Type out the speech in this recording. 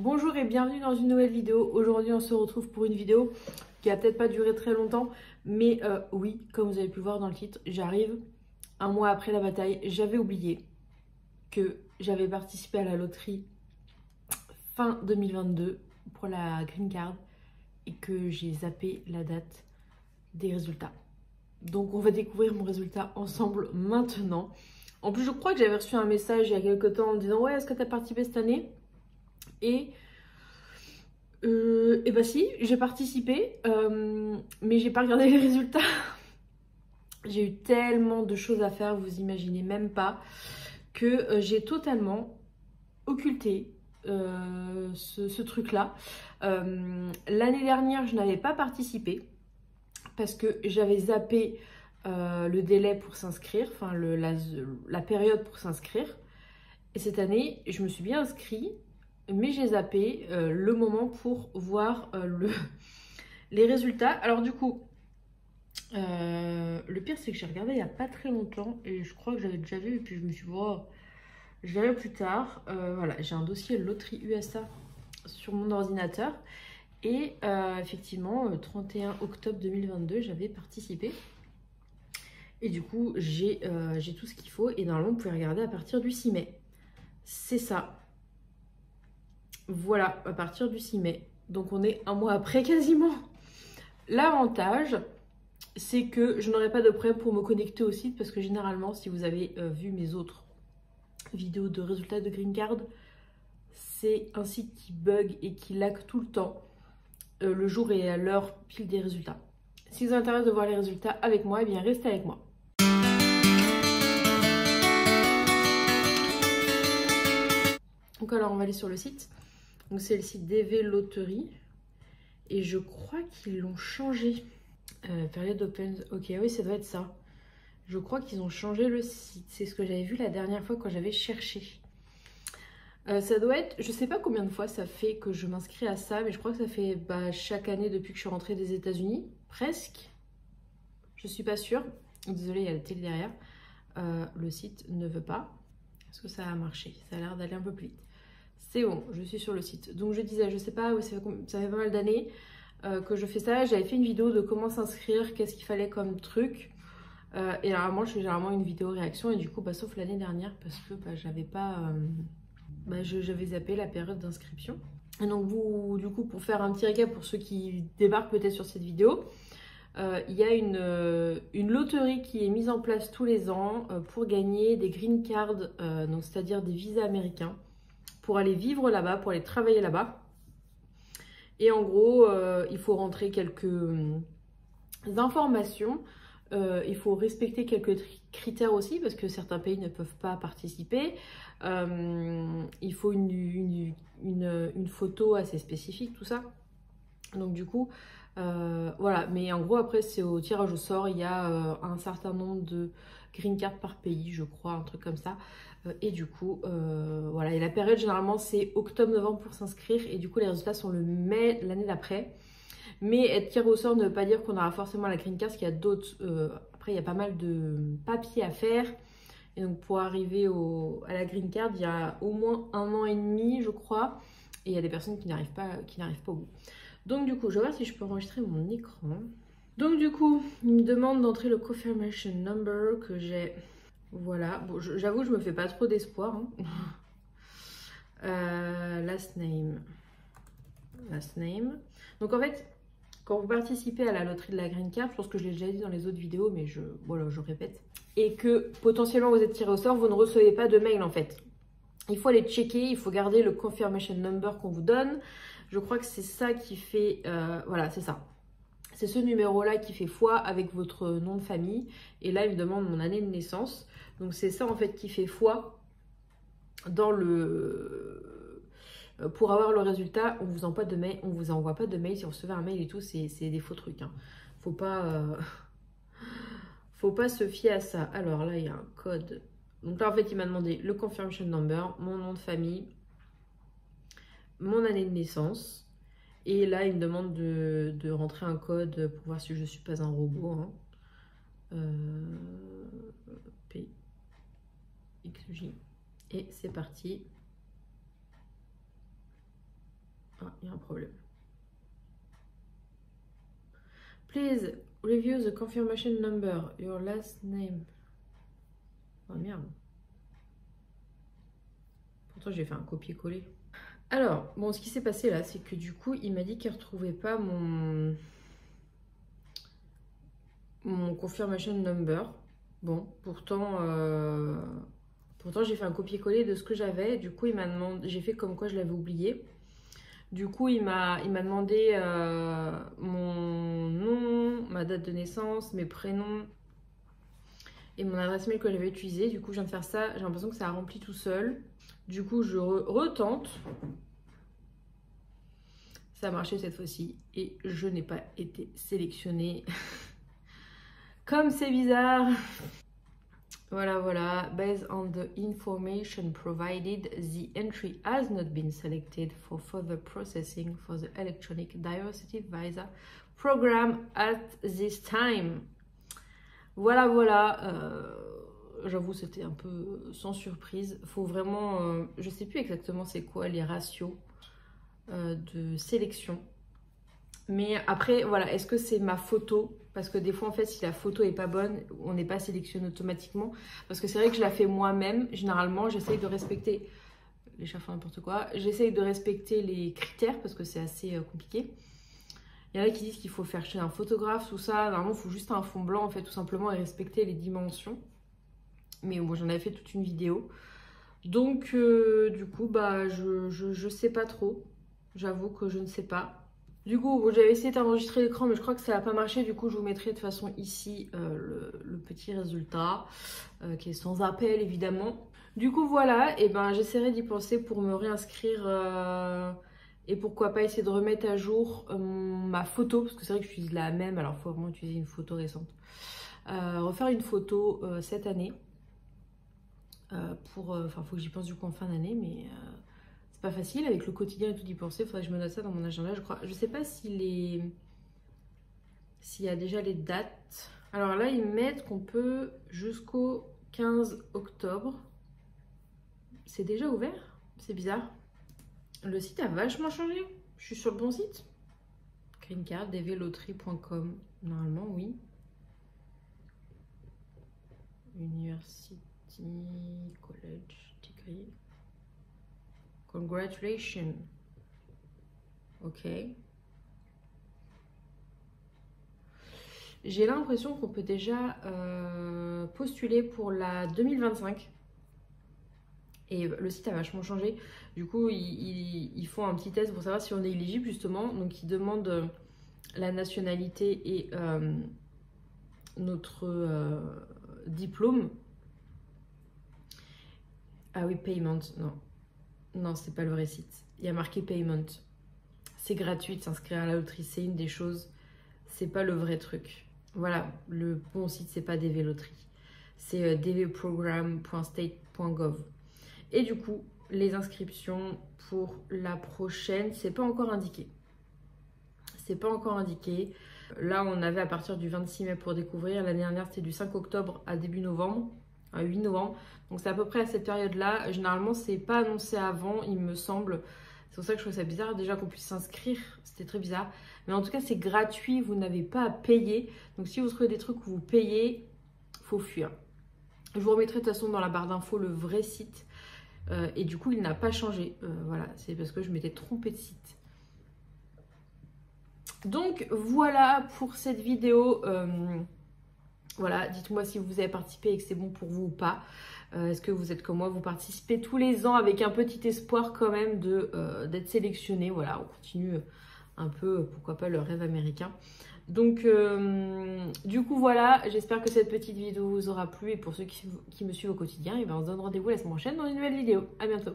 Bonjour et bienvenue dans une nouvelle vidéo. Aujourd'hui on se retrouve pour une vidéo qui a peut-être pas duré très longtemps, mais oui, comme vous avez pu le voir dans le titre, j'arrive un mois après la bataille. J'avais oublié que j'avais participé à la loterie fin 2022 pour la Green Card et que j'ai zappé la date des résultats. Donc on va découvrir mon résultat ensemble maintenant. En plus je crois que j'avais reçu un message il y a quelques temps en me disant « Ouais, est-ce que tu as participé cette année ?» Et bah si, j'ai participé, mais j'ai pas regardé les résultats. J'ai eu tellement de choses à faire, vous imaginez même pas, que j'ai totalement occulté ce truc-là. L'année dernière, je n'avais pas participé parce que j'avais zappé le délai pour s'inscrire, enfin la période pour s'inscrire. Et cette année, je me suis bien inscrite, mais j'ai zappé le moment pour voir les résultats. Alors du coup, le pire c'est que j'ai regardé il n'y a pas très longtemps et je crois que j'avais déjà vu et puis je me suis dit, oh, je verrai plus tard. Voilà, j'ai un dossier loterie USA sur mon ordinateur et effectivement, 31 octobre 2022, j'avais participé. Et du coup, j'ai tout ce qu'il faut et normalement, vous pouvez regarder à partir du 6 mai. C'est ça. Voilà, à partir du 6 mai. Donc on est un mois après quasiment. L'avantage, c'est que je n'aurai pas de problème pour me connecter au site parce que généralement, si vous avez vu mes autres vidéos de résultats de Green Card, c'est un site qui bug et qui lag tout le temps, le jour et à l'heure pile des résultats. Si vous intéresse de voir les résultats avec moi, eh bien restez avec moi. Donc alors on va aller sur le site. Donc c'est le site DV Loterie. Et je crois qu'ils l'ont changé. Période open. Ok, oui, ça doit être ça. Je crois qu'ils ont changé le site. C'est ce que j'avais vu la dernière fois quand j'avais cherché. Ça doit être... Je sais pas combien de fois ça fait que je m'inscris à ça, mais je crois que ça fait chaque année depuis que je suis rentrée des États-Unis. Presque. Je suis pas sûre. Désolée, il y a la télé derrière. Le site ne veut pas. Est-ce que ça a marché? Ça a l'air d'aller un peu plus vite. C'est bon, je suis sur le site. Donc je disais, je sais pas, ça fait pas mal d'années que je fais ça. J'avais fait une vidéo de comment s'inscrire, qu'est-ce qu'il fallait comme truc. Et normalement, je fais généralement une vidéo réaction. Et du coup, sauf l'année dernière, parce que j'avais pas... j'avais zappé la période d'inscription. Et donc vous, du coup, pour faire un petit récap pour ceux qui débarquent peut-être sur cette vidéo, il y a une loterie qui est mise en place tous les ans pour gagner des green cards, donc c'est-à-dire des visas américains, pour aller vivre là-bas, pour aller travailler là-bas. Et en gros, il faut rentrer quelques informations. Il faut respecter quelques critères aussi, parce que certains pays ne peuvent pas participer. Il faut une photo assez spécifique, tout ça. Donc du coup, voilà. Mais en gros, après, c'est au tirage au sort. Il y a un certain nombre de green cards par pays, je crois, un truc comme ça. Et du coup, voilà. Et la période, généralement, c'est octobre-novembre pour s'inscrire. Et du coup, les résultats sont le mai l'année d'après. Mais être tiré au sort ne veut pas dire qu'on aura forcément la green card, parce qu'il y a d'autres... après, il y a pas mal de papiers à faire. Et donc, pour arriver à la green card, il y a au moins 1 an et demi, je crois. Et il y a des personnes qui n'arrivent pas au bout. Donc, du coup, je vais voir si je peux enregistrer mon écran. Donc, du coup, il me demande d'entrer le confirmation number que j'ai... Voilà. Bon, j'avoue, je me fais pas trop d'espoir. Hein. Last name. Last name. Donc, en fait... Quand vous participez à la loterie de la Green Card, je pense que je l'ai déjà dit dans les autres vidéos, mais voilà, je répète, et que potentiellement vous êtes tiré au sort, vous ne recevez pas de mail en fait. Il faut aller checker, il faut garder le confirmation number qu'on vous donne. Je crois que c'est ça qui fait, voilà, c'est ça. C'est ce numéro-là qui fait foi avec votre nom de famille. Et là, il me demande mon année de naissance. Donc c'est ça en fait qui fait foi dans pour avoir le résultat. On vous envoie pas de mail. Si vous recevez un mail et tout, c'est des faux trucs. Hein. Faut pas se fier à ça. Alors là, il y a un code. Donc là, en fait, il m'a demandé le confirmation number, mon nom de famille, mon année de naissance. Et là, il me demande de rentrer un code pour voir si je ne suis pas un robot. Hein. P, X, J. Et c'est parti. Ah, il y a un problème. Please review the confirmation number, your last name. Oh merde. Pourtant j'ai fait un copier-coller. Alors, bon, ce qui s'est passé là, c'est que du coup, il m'a dit qu'il ne retrouvait pas mon confirmation number. Bon, pourtant j'ai fait un copier-coller de ce que j'avais. Du coup, il m'a demandé, j'ai fait comme quoi je l'avais oublié. Du coup, il m'a demandé mon nom, ma date de naissance, mes prénoms et mon adresse mail que j'avais utilisée. Du coup, je viens de faire ça. J'ai l'impression que ça a rempli tout seul. Du coup, je retente. Ça a marché cette fois-ci et je n'ai pas été sélectionnée. Comme c'est bizarre. Voilà. Based on the information provided, the entry has not been selected for further processing for the electronic diversity visa program at this time. Voilà. J'avoue, c'était un peu sans surprise. Faut vraiment... je sais plus exactement c'est quoi les ratios de sélection. Mais après, voilà, est-ce que c'est ma photo? Parce que des fois, en fait, si la photo est pas bonne, on n'est pas sélectionné automatiquement. Parce que c'est vrai que je la fais moi-même. Généralement, j'essaye de respecter... L'échafaud, n'importe quoi. J'essaye de respecter les critères parce que c'est assez compliqué. Il y en a qui disent qu'il faut faire chez un photographe, tout ça. Normalement, il faut juste un fond blanc, en fait, tout simplement, et respecter les dimensions. Mais bon, j'en avais fait toute une vidéo. Donc, du coup, bah, je sais pas trop. J'avoue que je ne sais pas. Du coup, bon, j'avais essayé d'enregistrer l'écran, mais je crois que ça n'a pas marché. Du coup, je vous mettrai de toute façon ici le petit résultat, qui est sans appel, évidemment. Du coup, voilà, et ben j'essaierai d'y penser pour me réinscrire et pourquoi pas essayer de remettre à jour ma photo, parce que c'est vrai que j'utilise la même, alors il faut vraiment utiliser une photo récente. Refaire une photo cette année. Faut que j'y pense du coup en fin d'année, mais c'est pas facile avec le quotidien et tout d'y penser. Faudrait que je me note ça dans mon agenda, je crois. Je sais pas s'il y a déjà les dates. Alors là, ils mettent qu'on peut jusqu'au 15 octobre. C'est déjà ouvert? C'est bizarre. Le site a vachement changé. Je suis sur le bon site. Green card, dvloterie.com. Normalement, oui. University College degree. Congratulations. Ok. J'ai l'impression qu'on peut déjà postuler pour la 2025. Et le site a vachement changé. Du coup, ils font un petit test pour savoir si on est éligible justement. Donc, ils demandent la nationalité et notre diplôme. Ah oui, payment, non. Non, c'est pas le vrai site. Il y a marqué payment. C'est gratuit de s'inscrire à la loterie. C'est une des choses. C'est pas le vrai truc. Voilà, le bon site, c'est pas DV Loterie. C'est dvprogram.state.gov. Et du coup, les inscriptions pour la prochaine, c'est pas encore indiqué. C'est pas encore indiqué. Là, on avait à partir du 26 mai pour découvrir. L'année dernière, c'était du 5 octobre à début novembre, à 8 novembre. Donc, c'est à peu près à cette période-là. Généralement, c'est pas annoncé avant, il me semble. C'est pour ça que je trouve ça bizarre déjà qu'on puisse s'inscrire. C'était très bizarre. Mais en tout cas, c'est gratuit. Vous n'avez pas à payer. Donc, si vous trouvez des trucs où vous payez, il faut fuir. Je vous remettrai de toute façon dans la barre d'infos le vrai site. Et du coup, il n'a pas changé. Voilà, c'est parce que je m'étais trompée de site. Donc, voilà pour cette vidéo. Voilà, dites-moi si vous avez participé et que c'est bon pour vous ou pas. Est-ce que vous êtes comme moi, vous participez tous les ans avec un petit espoir quand même d'être sélectionné. Voilà, on continue un peu, pourquoi pas, le rêve américain. Donc, du coup, voilà, j'espère que cette petite vidéo vous aura plu. Et pour ceux qui me suivent au quotidien, et ben, on se donne rendez-vous la semaine prochaine dans une nouvelle vidéo. À bientôt.